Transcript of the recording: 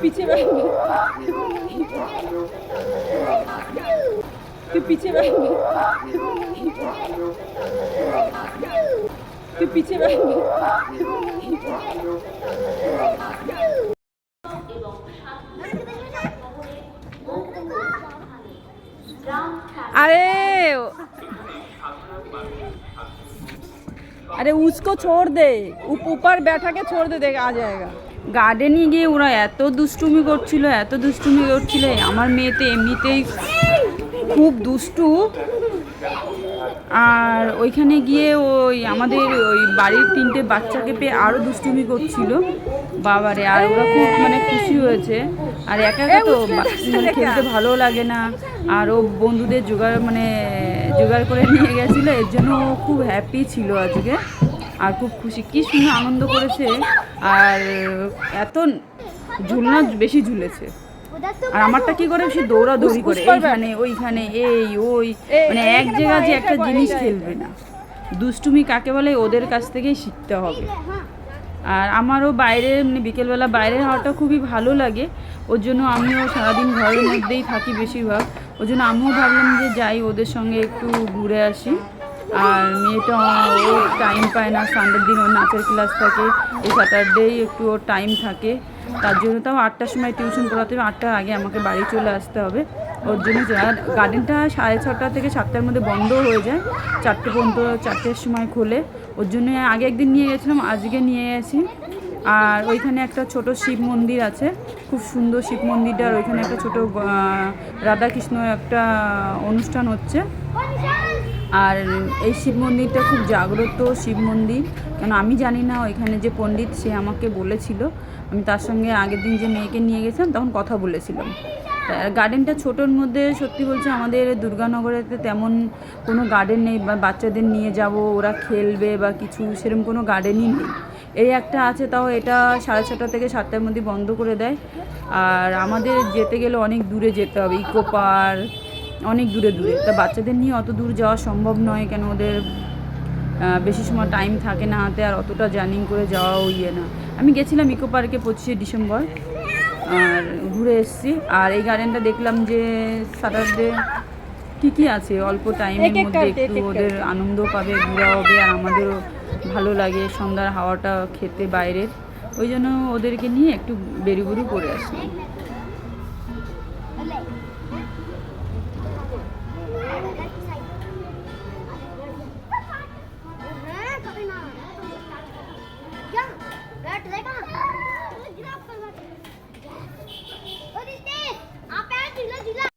पीछे बैठ तू पीछे बैठ तू पीछे बैठ अरे अरे उसको छोड़ दे, ऊपर बैठा के छोड़ दे, देख आ जाएगा। গার্ডেনে গিয়ে ওরা এত দুষ্টুমি করছিল। আমার মেয়ে তো এমনিতেই খুব দুষ্টু, আর ওইখানে গিয়ে ওই আমাদের ওই বাড়ির 3টে বাচ্চাকে পেয়ে আরও দুষ্টুমি করছিল বাবারে। আর ওরা খুব মানে খুশি হয়েছে। আর একা একা তো মানে খেলতে ভালো লাগে না, আর ও বন্ধুদের জোগাড় করে নিয়ে গেছিলো, এর জন্য ও খুব হ্যাপি ছিল আজকে, আর খুব খুশি, কি সুন্দর আনন্দ করেছে। আর এত ঝুলনা বেশি ঝুলেছে। আর আমারটা কি করে, সে দৌড়াদৌড়ি করে এইখানে ওইখানে এই ওই, মানে এক জায়গায় যে একটা জিনিস খেলবে না। দুষ্টুমি কাকে বলে ওদের কাছ থেকেই শিখতে হবে। আর আমারও বাইরে মানে বিকেলবেলা বাইরের হাওয়াটা খুবই ভালো লাগে, ওর জন্য আমিও সারাদিন ঘরের মধ্যেই থাকি বেশিরভাগ। ওর জন্য আমিও ভাবলাম যে যাই ওদের সঙ্গে একটু ঘুরে আসি। আর মেয়েটা ওর টাইম পায় না, সানডের দিন ওর নাচের ক্লাস থাকে, এই স্যাটারডেই একটু ওর টাইম থাকে, তার জন্য তাও 8টার সময় টিউশন পড়াতে হবে, 8টার আগে আমাকে বাড়ি চলে আসতে হবে। ওর জন্য গার্ডেনটা 6:30 থেকে 7টার মধ্যে বন্ধ হয়ে যায়, 4টে পর্যন্ত, 4টের সময় খোলে। ওর জন্য আগে একদিন নিয়ে গেছিলাম, আজকে নিয়ে গেছি। আর ওইখানে একটা ছোট শিব মন্দির আছে, খুব সুন্দর শিব মন্দিরটা। আর ওইখানে একটা ছোট রাধাকৃষ্ণ একটা অনুষ্ঠান হচ্ছে। আর এই শিব মন্দিরটা খুব জাগ্রত শিব মন্দির, কেন আমি জানি না, ওইখানে যে পণ্ডিত সে আমাকে বলেছিল। আমি তার সঙ্গে আগের দিন যে মেয়েকে নিয়ে গেছিলাম তখন কথা বলেছিলাম। গার্ডেনটা ছোটোর মধ্যে, সত্যি বলছে আমাদের দুর্গানগরেতে তেমন কোনো গার্ডেন নেই, বা বাচ্চাদের নিয়ে যাব ওরা খেলবে বা কিছু সেরকম কোনো গার্ডেনই নেই। এই একটা আছে, তাও এটা 6:30 থেকে 7টার মধ্যে বন্ধ করে দেয়। আর আমাদের যেতে গেলে অনেক দূরে যেতে হবে, ইকো পার্ক অনেক দূরে, তা বাচ্চাদের নিয়ে অত দূর যাওয়া সম্ভব নয়, কেন ওদের বেশি সময় টাইম থাকে না হাতে, আর অতটা জার্নি করে যাওয়াও না। আমি গেছিলাম ইকো পার্কে 25শে ডিসেম্বর, আর ঘুরে এসেছি। আর এই গার্ডেনটা দেখলাম যে স্যাটারডে ঠিকই আছে, অল্প টাইমের মধ্যে একটু ওদের আনন্দ পাবে, ঘোরা হবে, আর আমাদেরও ভালো লাগে সন্ধ্যার হাওয়াটা খেতে বাইরের। ওই জন্য ওদেরকে নিয়ে একটু বেরুবেরু করে আসলাম।